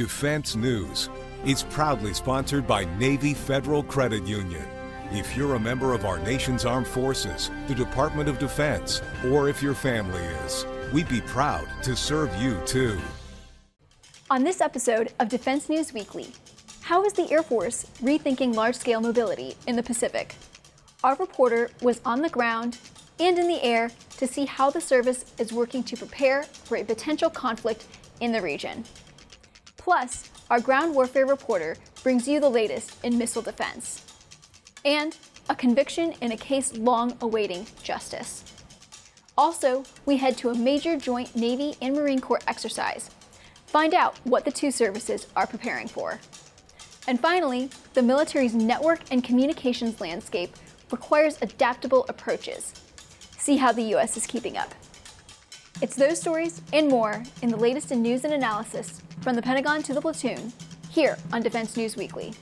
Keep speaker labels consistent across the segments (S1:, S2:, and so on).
S1: Defense News. It's proudly sponsored by Navy Federal Credit Union. If you're a member of our nation's armed forces, the Department of Defense, or if your family is, we'd be proud to serve you too.
S2: On this episode of Defense News Weekly, how is the Air Force rethinking large-scale mobility in the Pacific? Our reporter was on the ground and in the air to see how the service is working to prepare for a potential conflict in the region. Plus, our ground warfare reporter brings you the latest in missile defense. And a conviction in a case long awaiting justice. Also, we head to a major joint Navy and Marine Corps exercise. Find out what the two services are preparing for. And finally, the military's network and communications landscape requires adaptable approaches. See how the U.S. is keeping up. It's those stories and more in the latest in news and analysis from the Pentagon to the platoon, here on Defense News Weekly.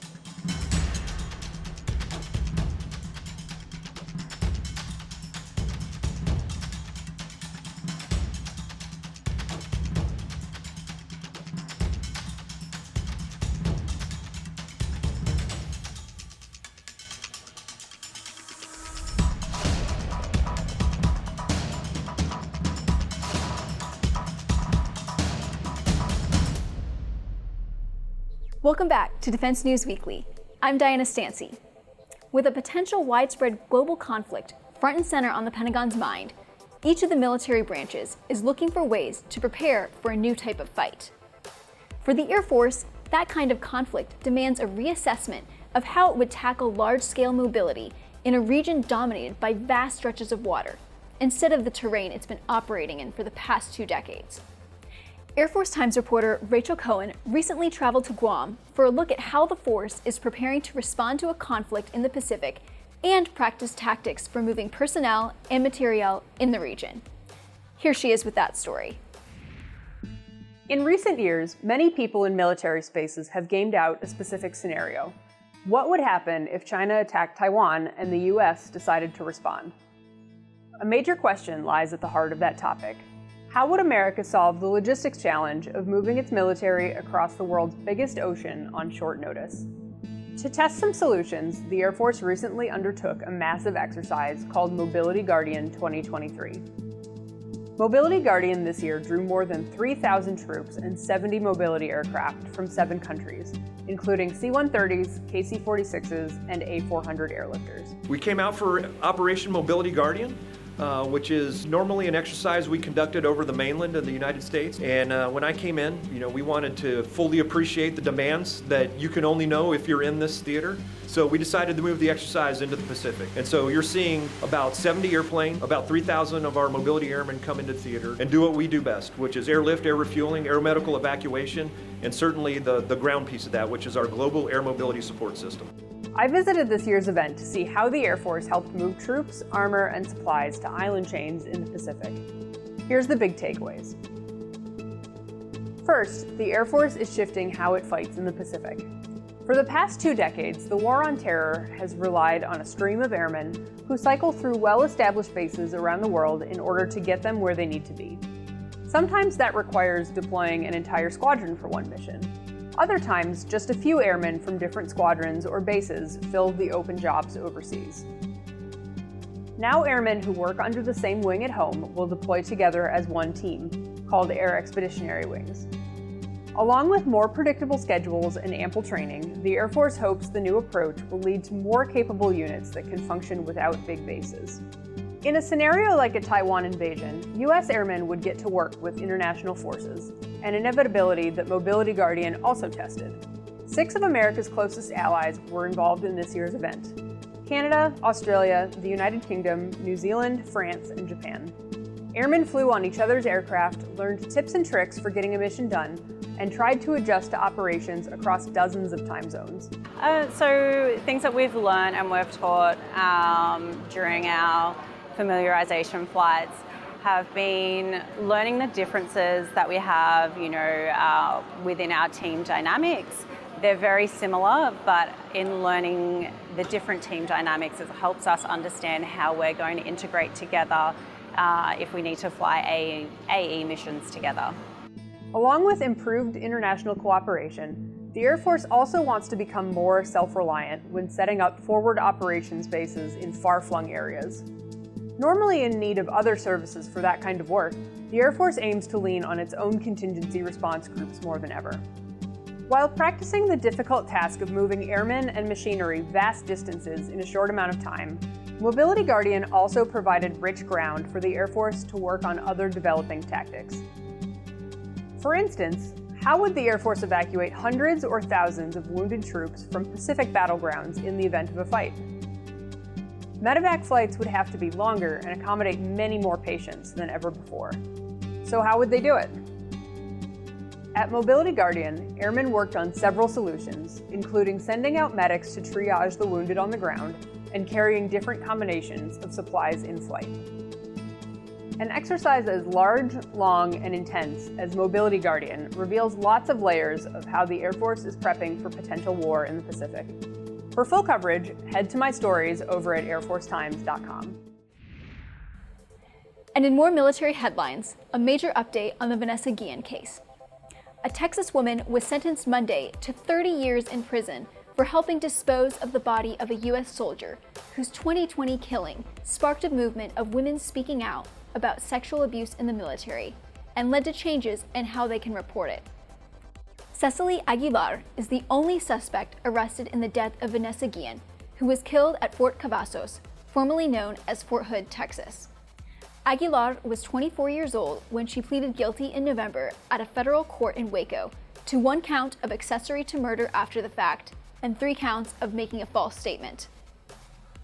S2: Welcome back to Defense News Weekly. I'm Diana Stancy. With a potential widespread global conflict front and center on the Pentagon's mind, each of the military branches is looking for ways to prepare for a new type of fight. For the Air Force, that kind of conflict demands a reassessment of how it would tackle large-scale mobility in a region dominated by vast stretches of water, instead of the terrain it's been operating in for the past 2 decades. Air Force Times reporter Rachel Cohen recently traveled to Guam for a look at how the force is preparing to respond to a conflict in the Pacific and practice tactics for moving personnel and materiel in the region. Here she is with that story.
S3: In recent years, many people in military spaces have gamed out a specific scenario. What would happen if China attacked Taiwan and the US decided to respond? A major question lies at the heart of that topic. How would America solve the logistics challenge of moving its military across the world's biggest ocean on short notice? To test some solutions, the Air Force recently undertook a massive exercise called Mobility Guardian 2023. Mobility Guardian this year drew more than 3,000 troops and 70 mobility aircraft from 7 countries, including C-130s, KC-46s, and A-400 airlifters.
S4: We came out for Operation Mobility Guardian, which is normally an exercise we conducted over the mainland of the United States. And when I came in, we wanted to fully appreciate the demands that you can only know if you're in this theater. So we decided to move the exercise into the Pacific. And so you're seeing about 70 airplanes, about 3,000 of our mobility airmen come into theater and do what we do best, which is airlift, air refueling, aeromedical evacuation, and certainly the ground piece of that, which is our global air mobility support system.
S3: I visited this year's event to see how the Air Force helped move troops, armor, and supplies to island chains in the Pacific. Here's the big takeaways. First, the Air Force is shifting how it fights in the Pacific. For the past 2 decades, the war on terror has relied on a stream of airmen who cycle through well-established bases around the world in order to get them where they need to be. Sometimes that requires deploying an entire squadron for one mission. Other times, just a few airmen from different squadrons or bases fill the open jobs overseas. Now airmen who work under the same wing at home will deploy together as one team, called Air Expeditionary Wings. Along with more predictable schedules and ample training, the Air Force hopes the new approach will lead to more capable units that can function without big bases. In a scenario like a Taiwan invasion, U.S. airmen would get to work with international forces, an inevitability that Mobility Guardian also tested. 6 of America's closest allies were involved in this year's event: Canada, Australia, the United Kingdom, New Zealand, France, and Japan. Airmen flew on each other's aircraft, learned tips and tricks for getting a mission done, and tried to adjust to operations across dozens of time zones.
S5: So things that we've learned and we've taught during our familiarization flights have been learning the differences that we have, within our team dynamics. They're very similar, but in learning the different team dynamics, it helps us understand how we're going to integrate together if we need to fly AE missions together.
S3: Along with improved international cooperation, the Air Force also wants to become more self-reliant when setting up forward operations bases in far-flung areas. Normally in need of other services for that kind of work, the Air Force aims to lean on its own contingency response groups more than ever. While practicing the difficult task of moving airmen and machinery vast distances in a short amount of time, Mobility Guardian also provided rich ground for the Air Force to work on other developing tactics. For instance, how would the Air Force evacuate hundreds or thousands of wounded troops from Pacific battlegrounds in the event of a fight? Medevac flights would have to be longer and accommodate many more patients than ever before. So how would they do it? At Mobility Guardian, airmen worked on several solutions, including sending out medics to triage the wounded on the ground and carrying different combinations of supplies in flight. An exercise as large, long, and intense as Mobility Guardian reveals lots of layers of how the Air Force is prepping for potential war in the Pacific. For full coverage, head to my stories over at airforcetimes.com.
S2: And in more military headlines, a major update on the Vanessa Guillén case. A Texas woman was sentenced Monday to 30 years in prison for helping dispose of the body of a U.S. soldier whose 2020 killing sparked a movement of women speaking out about sexual abuse in the military and led to changes in how they can report it. Cecily Aguilar is the only suspect arrested in the death of Vanessa Guillén, who was killed at Fort Cavazos, formerly known as Fort Hood, Texas. Aguilar was 24 years old when she pleaded guilty in November at a federal court in Waco to 1 count of accessory to murder after the fact and 3 counts of making a false statement.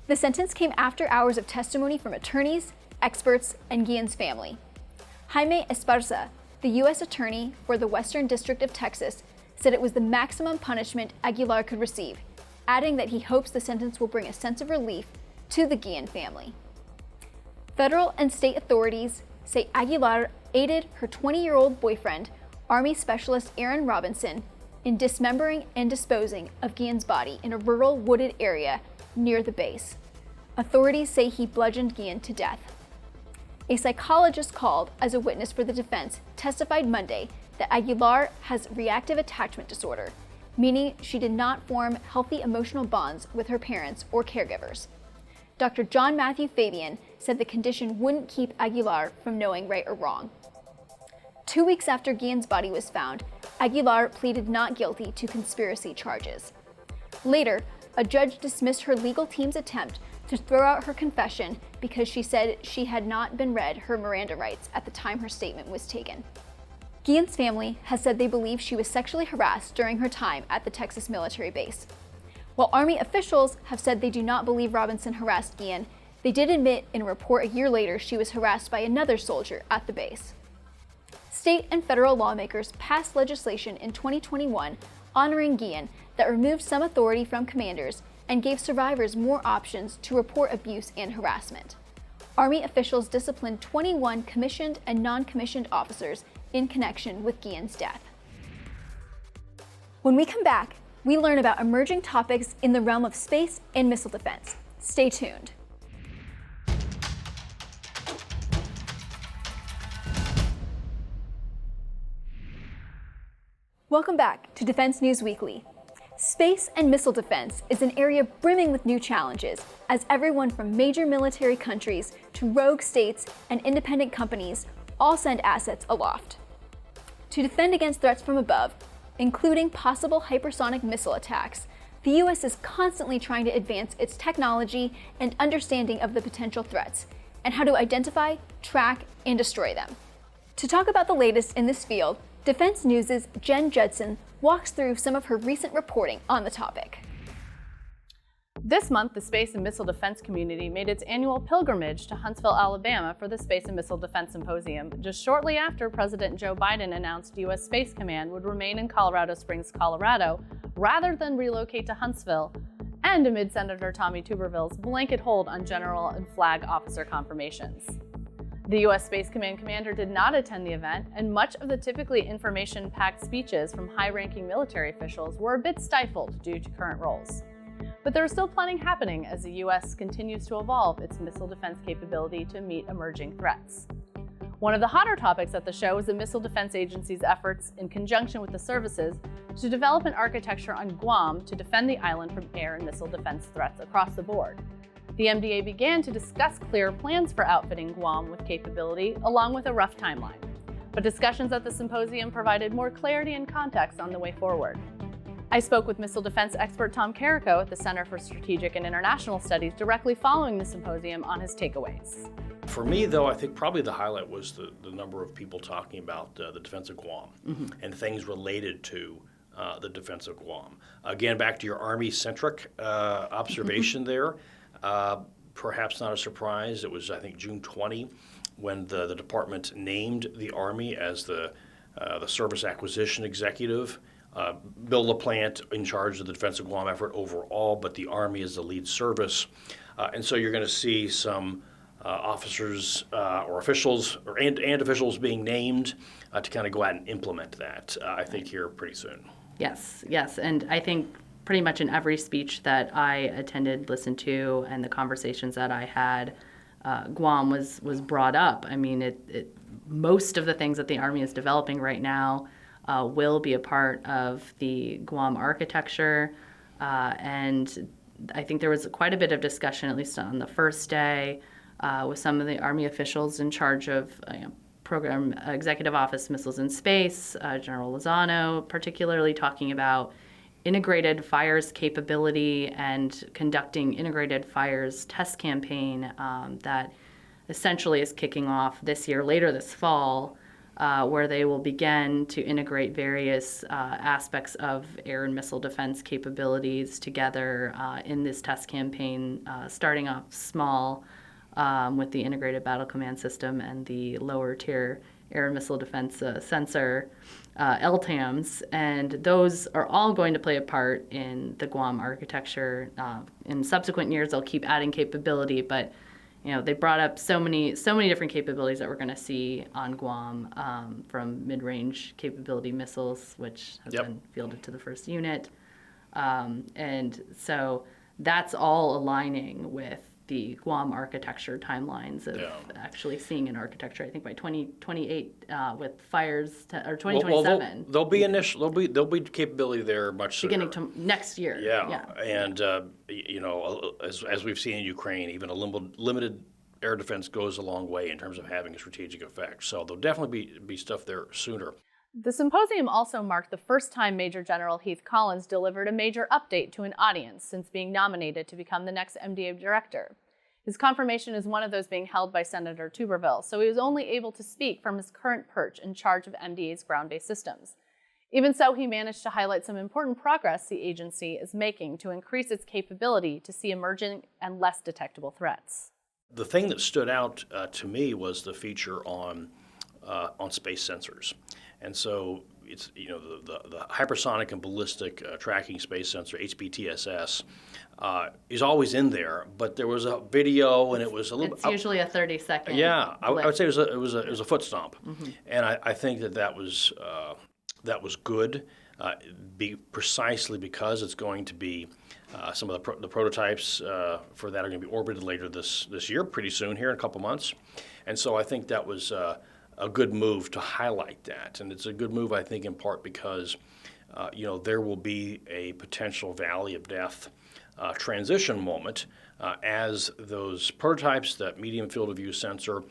S2: The sentence came after hours of testimony from attorneys, experts, and Guillén's family. Jaime Esparza, the U.S. Attorney for the Western District of Texas, said it was the maximum punishment Aguilar could receive, adding that he hopes the sentence will bring a sense of relief to the Guillén family. Federal and state authorities say Aguilar aided her 20-year-old boyfriend, Army Specialist Aaron Robinson, in dismembering and disposing of Guillén's body in a rural wooded area near the base. Authorities say he bludgeoned Guillén to death. A psychologist called as a witness for the defense testified Monday that Aguilar has reactive attachment disorder, meaning she did not form healthy emotional bonds with her parents or caregivers. Dr. John Matthew Fabian said the condition wouldn't keep Aguilar from knowing right or wrong. 2 weeks after Guillén's body was found, Aguilar pleaded not guilty to conspiracy charges. Later, a judge dismissed her legal team's attempt to throw out her confession because she said she had not been read her Miranda rights at the time her statement was taken. Guillén's family has said they believe she was sexually harassed during her time at the Texas military base. While Army officials have said they do not believe Robinson harassed Guillén, they did admit in a report a year later she was harassed by another soldier at the base. State and federal lawmakers passed legislation in 2021 honoring Guillén that removed some authority from commanders and gave survivors more options to report abuse and harassment. Army officials disciplined 21 commissioned and non-commissioned officers in connection with Guillén's death. When we come back, we learn about emerging topics in the realm of space and missile defense. Stay tuned. Welcome back to Defense News Weekly. Space and missile defense is an area brimming with new challenges as everyone from major military countries to rogue states and independent companies all send assets aloft. To defend against threats from above, including possible hypersonic missile attacks, the U.S. is constantly trying to advance its technology and understanding of the potential threats, and how to identify, track, and destroy them. To talk about the latest in this field, Defense News' Jen Judson walks through some of her recent reporting on the topic.
S6: This month, the space and missile defense community made its annual pilgrimage to Huntsville, Alabama for the Space and Missile Defense Symposium, just shortly after President Joe Biden announced U.S. Space Command would remain in Colorado Springs, Colorado, rather than relocate to Huntsville, and amid Senator Tommy Tuberville's blanket hold on general and flag officer confirmations. The U.S. Space Command commander did not attend the event, and much of the typically information-packed speeches from high-ranking military officials were a bit stifled due to current roles. But there is still planning happening as the U.S. continues to evolve its missile defense capability to meet emerging threats. One of the hotter topics at the show was the Missile Defense Agency's efforts, in conjunction with the services, to develop an architecture on Guam to defend the island from air and missile defense threats across the board. The MDA began to discuss clear plans for outfitting Guam with capability, along with a rough timeline. But discussions at the symposium provided more clarity and context on the way forward. I spoke with missile defense expert Tom Carrico at the Center for Strategic and International Studies directly following the symposium on his takeaways.
S7: For me, though, I think probably the highlight was the number of people talking about the defense of Guam and things related to the defense of Guam. Again, back to your Army-centric observation there, perhaps not a surprise. It was, I think, June 20 when the department named the Army as the service acquisition executive. Bill LaPlante in charge of the defense of Guam effort overall, but the Army is the lead service. And so you're going to see some officers or officials and officials being named to kind of go out and implement that, I think, here pretty soon.
S6: Yes. And I think pretty much in every speech that I attended, listened to, and the conversations that I had, Guam was brought up. I mean, most of the things that the Army is developing right now will be a part of the Guam architecture, and I think there was quite a bit of discussion, at least on the first day, with some of the Army officials in charge of Program Executive Office Missiles in Space, General Lozano, particularly talking about integrated fires capability and conducting integrated fires test campaign that essentially is kicking off this year, later this fall, where they will begin to integrate various aspects of air and missile defense capabilities together in this test campaign, starting off small with the Integrated Battle Command System and the lower tier air and missile defense sensor, LTAMs, and those are all going to play a part in the Guam architecture. In subsequent years, they'll keep adding capability, but they brought up so many different capabilities that we're going to see on Guam, from mid-range capability missiles, which has been fielded to the first unit, and so that's all aligning with the Guam architecture timelines of actually seeing an architecture, I think by 2028 with fires or 2027.
S7: There'll be capability there much sooner.
S6: Beginning to next year.
S7: Yeah. And as we've seen in Ukraine, even a limited air defense goes a long way in terms of having a strategic effect. So there'll definitely be stuff there sooner.
S6: The symposium also marked the first time Major General Heath Collins delivered a major update to an audience since being nominated to become the next MDA director. His confirmation is one of those being held by Senator Tuberville, so he was only able to speak from his current perch in charge of MDA's ground-based systems. Even so, he managed to highlight some important progress the agency is making to increase its capability to see emerging and less detectable threats.
S7: The thing that stood out to me was the feature on space sensors. And so it's the hypersonic and ballistic tracking space sensor, HBTSS, is always in there. But there was a video, and it was a little.
S6: It's usually a 30-second.
S7: Yeah, I would say it was a foot stomp, and I think that was good, precisely because it's going to be some of the prototypes for that are going to be orbited later this year, pretty soon here in a couple months, and so I think that was a good move to highlight that. And it's a good move, I think, in part because, there will be a potential valley of death transition moment as those prototypes, that medium field of view sensor,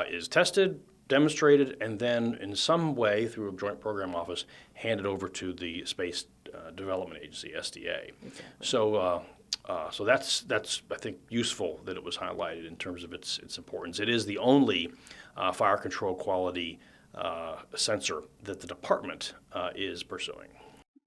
S7: is tested, demonstrated, and then in some way through a joint program office handed over to the Space Development Agency, SDA. Exactly. So that's I think useful that it was highlighted in terms of its importance. It is the only fire control quality sensor that the department is pursuing.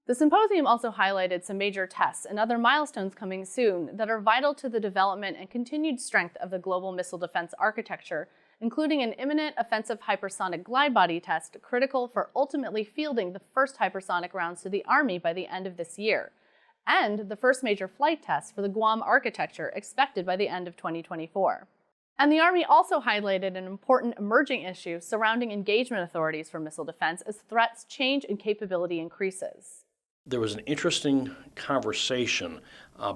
S6: The symposium also highlighted some major tests and other milestones coming soon that are vital to the development and continued strength of the global missile defense architecture, including an imminent offensive hypersonic glide body test critical for ultimately fielding the first hypersonic rounds to the Army by the end of this year, and the first major flight test for the Guam architecture expected by the end of 2024. And the Army also highlighted an important emerging issue surrounding engagement authorities for missile defense as threats change and capability increases.
S7: there was an interesting conversation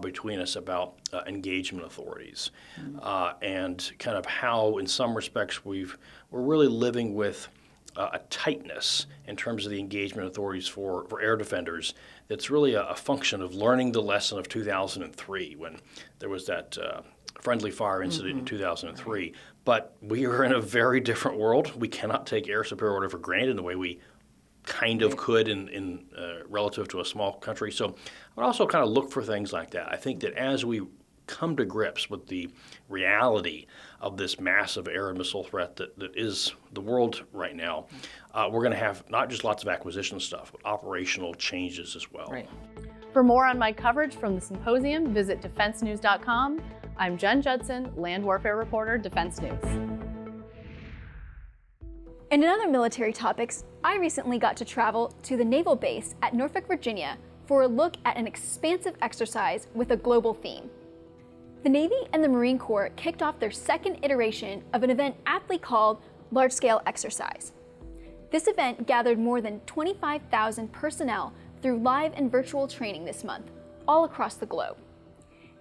S7: between us about engagement authorities and kind of how, in some respects, we're really living with a tightness in terms of the engagement authorities for air defenders that's really a function of learning the lesson of 2003 when there was that friendly fire incident in 2003. But we are in a very different world. We cannot take air superiority for granted in the way we kind of could in relative to a small country. So I would also kind of look for things like that. I think that as we come to grips with the reality of this massive air and missile threat that is the world right now, we're going to have not just lots of acquisition stuff, but operational changes as well.
S6: Right. For more on my coverage from the symposium, visit defensenews.com. I'm Jen Judson, land warfare reporter, Defense News.
S2: And in other military topics, I recently got to travel to the naval base at Norfolk, Virginia for a look at an expansive exercise with a global theme. The Navy and the Marine Corps kicked off their second iteration of an event aptly called LargeScale Exercise. This event gathered more than 25,000 personnel through live and virtual training this month, all across the globe.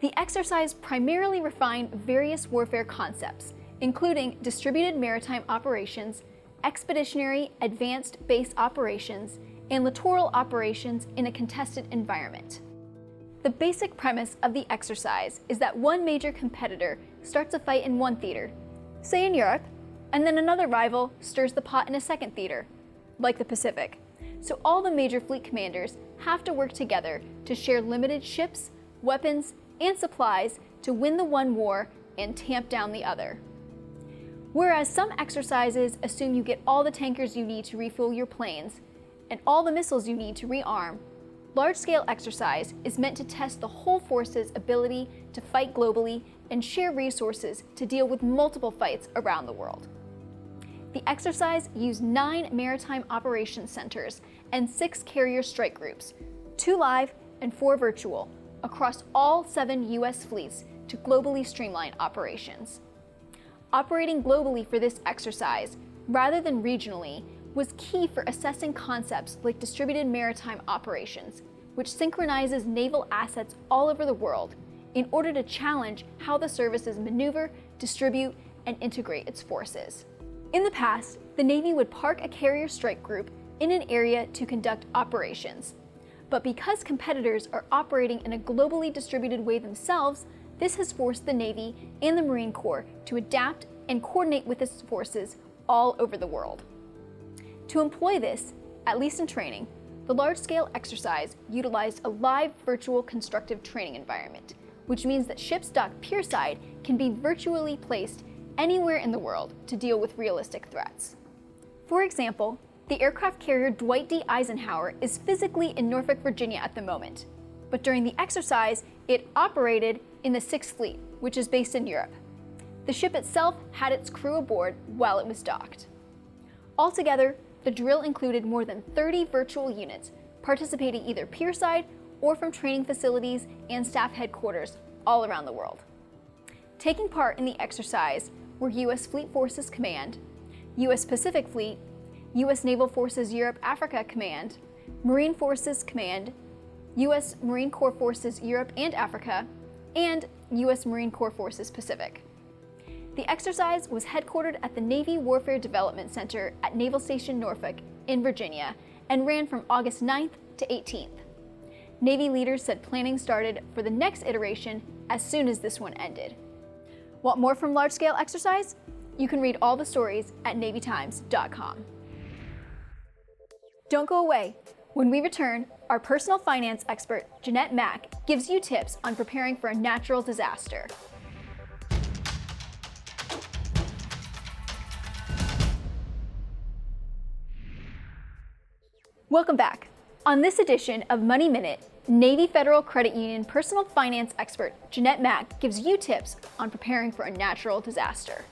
S2: The exercise primarily refined various warfare concepts, including distributed maritime operations, expeditionary advanced base operations, and littoral operations in a contested environment. The basic premise of the exercise is that one major competitor starts a fight in one theater, say in Europe, and then another rival stirs the pot in a second theater, like the Pacific. So all the major fleet commanders have to work together to share limited ships, weapons, and supplies to win the one war and tamp down the other. Whereas some exercises assume you get all the tankers you need to refuel your planes and all the missiles you need to rearm, LargeScale Exercise is meant to test the whole force's ability to fight globally and share resources to deal with multiple fights around the world. The exercise used 9 maritime operations centers and 6 carrier strike groups, 2 live and 4 virtual, across all 7 U.S. fleets to globally streamline operations. Operating globally for this exercise, rather than regionally, was key for assessing concepts like distributed maritime operations, which synchronizes naval assets all over the world in order to challenge how the services maneuver, distribute, and integrate its forces. In the past, the Navy would park a carrier strike group in an area to conduct operations. But because competitors are operating in a globally distributed way themselves, this has forced the Navy and the Marine Corps to adapt and coordinate with its forces all over the world. To employ this, at least in training, the LargeScale Exercise utilized a live virtual constructive training environment, which means that ships docked pierside can be virtually placed anywhere in the world to deal with realistic threats. For example, the aircraft carrier Dwight D. Eisenhower is physically in Norfolk, Virginia at the moment, but during the exercise, it operated in the 6th Fleet, which is based in Europe. The ship itself had its crew aboard while it was docked. Altogether, the drill included more than 30 virtual units participating either pierside or from training facilities and staff headquarters all around the world. Taking part in the exercise were U.S. Fleet Forces Command, U.S. Pacific Fleet, U.S. Naval Forces Europe-Africa Command, Marine Forces Command, U.S. Marine Corps Forces Europe and Africa, and U.S. Marine Corps Forces Pacific. The exercise was headquartered at the Navy Warfare Development Center at Naval Station Norfolk in Virginia and ran from August 9th to 18th. Navy leaders said planning started for the next iteration as soon as this one ended. Want more from LargeScale Exercise? You can read all the stories at NavyTimes.com. Don't go away. When we return, our personal finance expert, Jeanette Mack, gives you tips on preparing for a natural disaster. Welcome back. On this edition of Money Minute, Navy Federal Credit Union personal finance expert Jeanette Mack gives you tips on preparing for a natural disaster.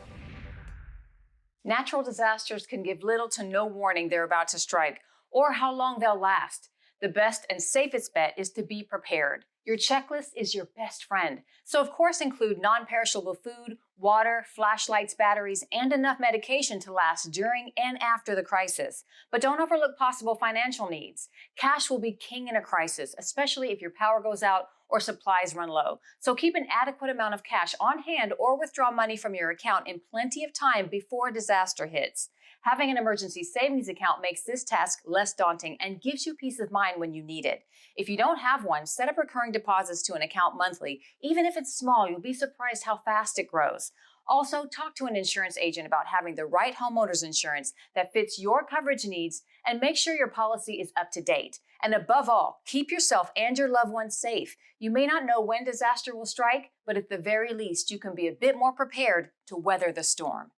S8: Natural disasters can give little to no warning they're about to strike or how long they'll last. The best and safest bet is to be prepared. Your checklist is your best friend. So of course include non-perishable food, water, flashlights, batteries, and enough medication to last during and after the crisis. But don't overlook possible financial needs. Cash will be king in a crisis, especially if your power goes out or supplies run low. So keep an adequate amount of cash on hand or withdraw money from your account in plenty of time before a disaster hits. Having an emergency savings account makes this task less daunting and gives you peace of mind when you need it. If you don't have one, set up recurring deposits to an account monthly. Even if it's small, you'll be surprised how fast it grows. Also, talk to an insurance agent about having the right homeowner's insurance that fits your coverage needs, and make sure your policy is up to date. And above all, keep yourself and your loved ones safe. You may not know when disaster will strike, but at the very least, you can be a bit more prepared to weather the storm.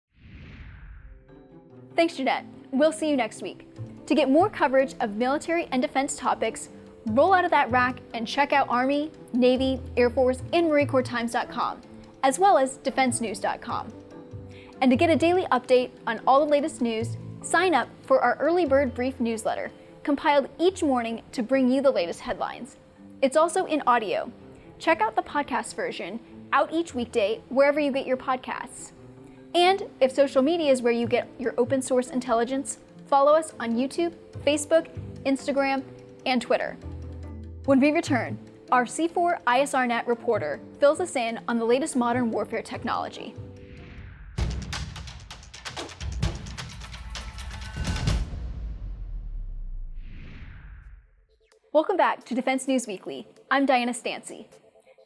S2: Thanks, Jeanette. We'll see you next week. To get more coverage of military and defense topics, roll out of that rack and check out Army, Navy, Air Force, and MarineCorpsTimes.com, as well as DefenseNews.com. And to get a daily update on all the latest news, sign up for our Early Bird Brief newsletter, compiled each morning to bring you the latest headlines. It's also in audio. Check out the podcast version, out each weekday wherever you get your podcasts. And if social media is where you get your open source intelligence, follow us on YouTube, Facebook, Instagram, and Twitter. When we return, our C4 ISRNet reporter fills us in on the latest modern warfare technology. Welcome back to Defense News Weekly. I'm Diana Stancy.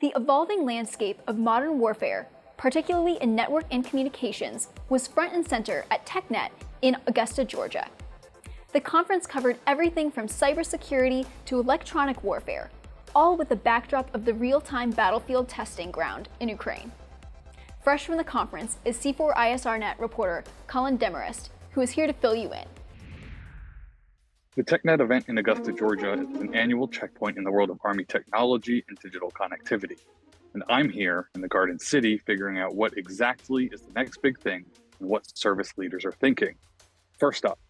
S2: The evolving landscape of modern warfare, particularly in network and communications, was front and center at TechNet in Augusta, Georgia. The conference covered everything from cybersecurity to electronic warfare, all with the backdrop of the real-time battlefield testing ground in Ukraine. Fresh from the conference is C4 ISRNet reporter Colin Demarest, who is here to fill you in.
S9: The TechNet event in Augusta, Georgia is an annual checkpoint in the world of Army technology and digital connectivity. And I'm here in the Garden City figuring out what exactly is the next big thing and what service leaders are thinking. First up,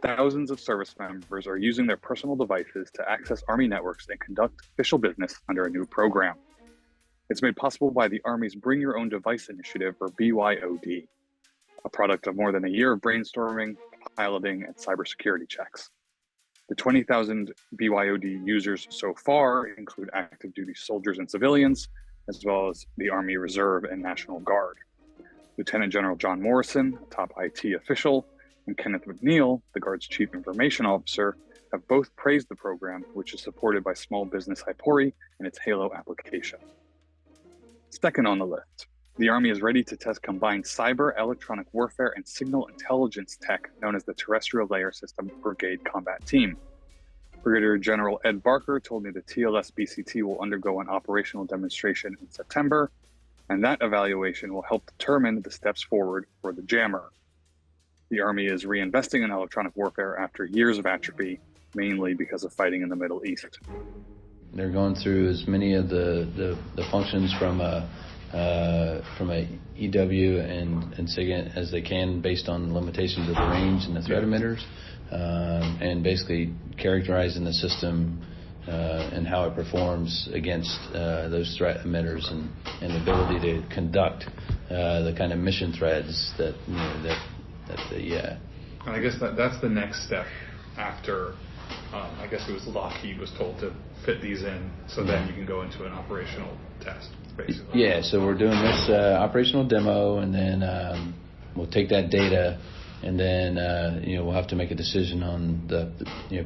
S9: thousands of service members are using their personal devices to access Army networks and conduct official business under a new program. It's made possible by the Army's Bring Your Own Device initiative, or BYOD, a product of more than a year of brainstorming, piloting, and cybersecurity checks. The 20,000 BYOD users so far include active duty soldiers and civilians, as well as the Army Reserve and National Guard. Lieutenant General John Morrison, a top IT official, and Kenneth McNeil, the Guard's Chief Information Officer, have both praised the program, which is supported by small business Hypori and its Halo application. Second on the list, the Army is ready to test combined cyber, electronic warfare, and signal intelligence tech known as the Terrestrial Layer System Brigade Combat Team. Brigadier General Ed Barker told me the TLS BCT will undergo an operational demonstration in September, and that evaluation will help determine the steps forward for the jammer. The Army is reinvesting in electronic warfare after years of atrophy, mainly because of fighting in the Middle East.
S10: They're going through as many of the functions from a EW and SIGINT as they can based on limitations of the range and the threat emitters, and basically characterizing the system and how it performs against those threat emitters and the ability to conduct the kind of mission threads that
S11: And I guess that's the next step after, I guess it was Lockheed was told to fit these in, so then you can go into an operational test, basically.
S10: Yeah, so we're doing this operational demo, and then we'll take that data, and then we'll have to make a decision on the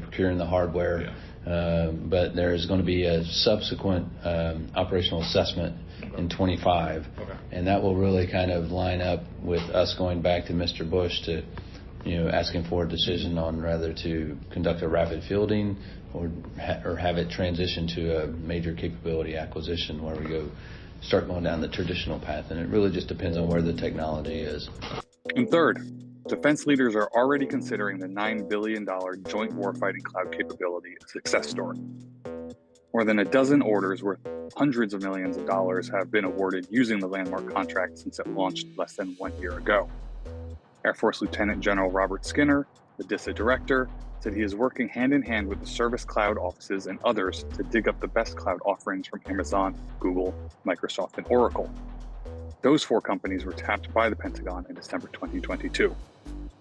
S10: procuring the hardware. Yeah. But there's going to be a subsequent operational assessment in 25, and that will really kind of line up with us going back to Mr. Bush to asking for a decision on whether to conduct a rapid fielding or have it transition to a major capability acquisition where we start going down the traditional path. And it really just depends on where the technology is.
S9: And third, defense leaders are already considering the $9 billion Joint Warfighting Cloud capability a success story. More than a dozen orders worth hundreds of millions of dollars have been awarded using the landmark contract since it launched less than 1 year ago. Air Force Lieutenant General Robert Skinner, the DISA director, said he is working hand in hand with the Service Cloud offices and others to dig up the best cloud offerings from Amazon, Google, Microsoft, and Oracle. Those 4 companies were tapped by the Pentagon in December 2022.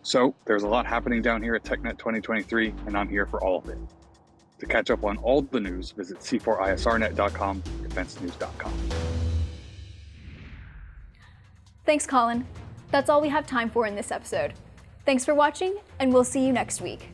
S9: So there's a lot happening down here at TechNet 2023, and I'm here for all of it. To catch up on all the news, visit c4isrnet.com, defensenews.com.
S2: Thanks, Colin. That's all we have time for in this episode. Thanks for watching, and we'll see you next week.